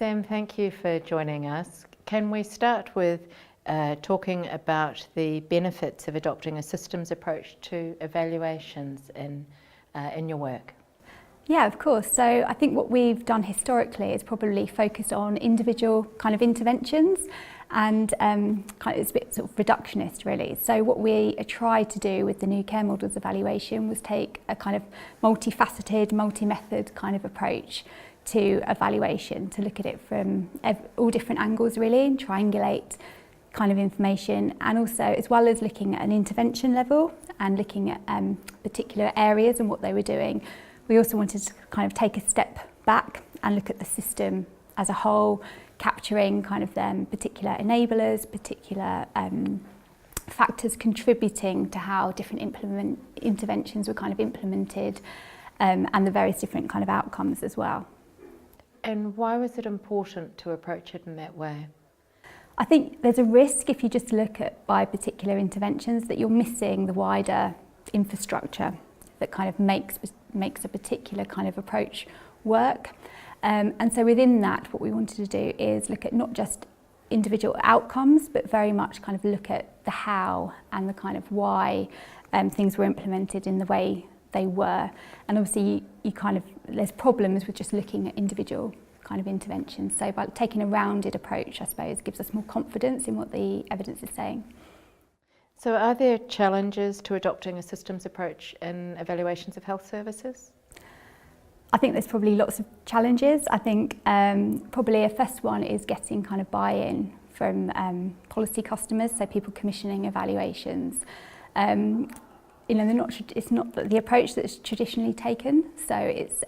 Sam, thank you for joining us. Can we start with talking about the benefits of adopting a systems approach to evaluations in your work? Yeah, of course. So I think what we've done historically is probably focus on individual kind of interventions and it's a bit sort of reductionist really. So what we tried to do with the new care models evaluation was take a kind of multifaceted, multi-method kind of approach to evaluation, to look at it from all different angles really and triangulate kind of information, and also as well as looking at an intervention level and looking at particular areas and what they were doing, we also wanted to kind of take a step back and look at the system as a whole, capturing kind of particular enablers, particular factors contributing to how different interventions were kind of implemented, and the various different kind of outcomes as well. And why was it important to approach it in that way? I think there's a risk if you just look at by particular interventions that you're missing the wider infrastructure that kind of makes a particular kind of approach work. And so within that, what we wanted to do is look at not just individual outcomes, but very much kind of look at the how and the kind of why things were implemented in the way they were. And obviously there's problems with just looking at individual kind of interventions. So by taking a rounded approach, I suppose, gives us more confidence in what the evidence is saying. So are there challenges to adopting a systems approach in evaluations of health services? I think there's probably lots of challenges. I think probably a first one is getting kind of buy-in from policy customers, so people commissioning evaluations. It's not the approach that's traditionally taken, so it's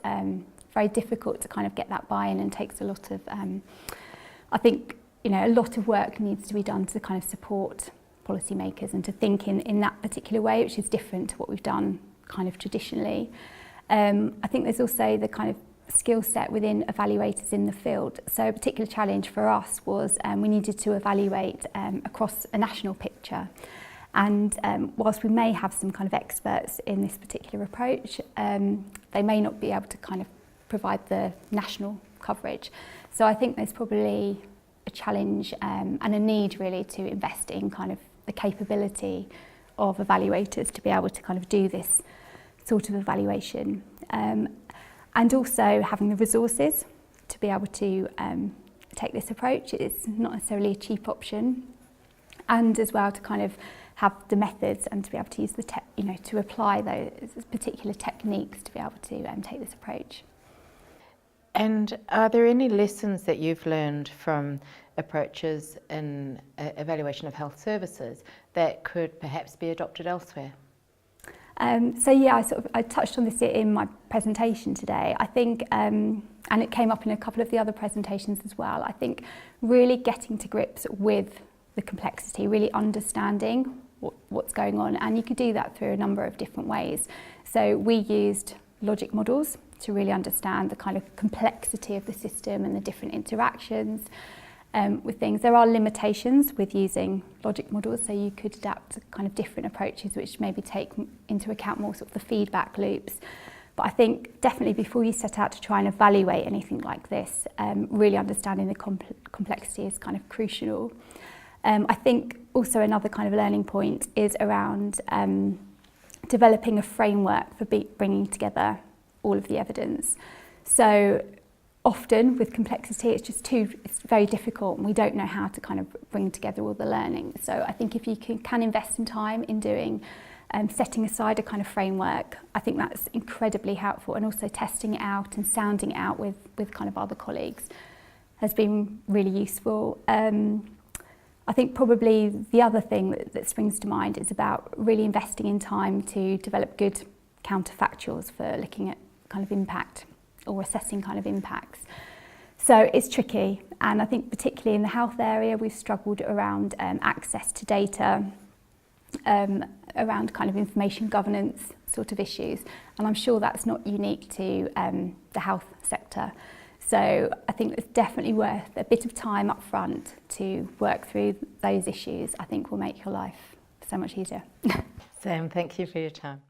very difficult to kind of get that buy-in, and takes a lot of, I think, a lot of work needs to be done to kind of support policymakers and to think in that particular way, which is different to what we've done kind of traditionally. I think there's also the kind of skill set within evaluators in the field. So a particular challenge for us was we needed to evaluate across a national picture. And whilst we may have some kind of experts in this particular approach, they may not be able to kind of provide the national coverage. So I think there's probably a challenge and a need really to invest in kind of the capability of evaluators to be able to kind of do this sort of evaluation, and also having the resources to be able to take this approach. It's not necessarily a cheap option, and as well to kind of have the methods and to be able to use to apply those particular techniques to be able to take this approach. And are there any lessons that you've learned from approaches in evaluation of health services that could perhaps be adopted elsewhere? So yeah, I touched on this in my presentation today. I think, and it came up in a couple of the other presentations as well, I think really getting to grips with the complexity, really understanding what's going on, and you could do that through a number of different ways. So we used logic models to really understand the kind of complexity of the system and the different interactions with things. There are limitations with using logic models, so you could adapt kind of different approaches which maybe take into account more sort of the feedback loops. But I think definitely before you set out to try and evaluate anything like this, really understanding the complexity is kind of crucial. I think also another kind of learning point is around developing a framework for bringing together all of the evidence. So often with complexity, it's very difficult, and we don't know how to kind of bring together all the learning. So I think if you can invest some time in doing, setting aside a kind of framework, I think that's incredibly helpful, and also testing it out and sounding it out with kind of other colleagues has been really useful. I think probably the other thing that springs to mind is about really investing in time to develop good counterfactuals for looking at kind of impact or assessing kind of impacts. So it's tricky, and I think particularly in the health area we've struggled around access to data, around kind of information governance sort of issues, and I'm sure that's not unique to the health sector. So I think it's definitely worth a bit of time up front to work through those issues. I think will make your life so much easier. Sam, thank you for your time.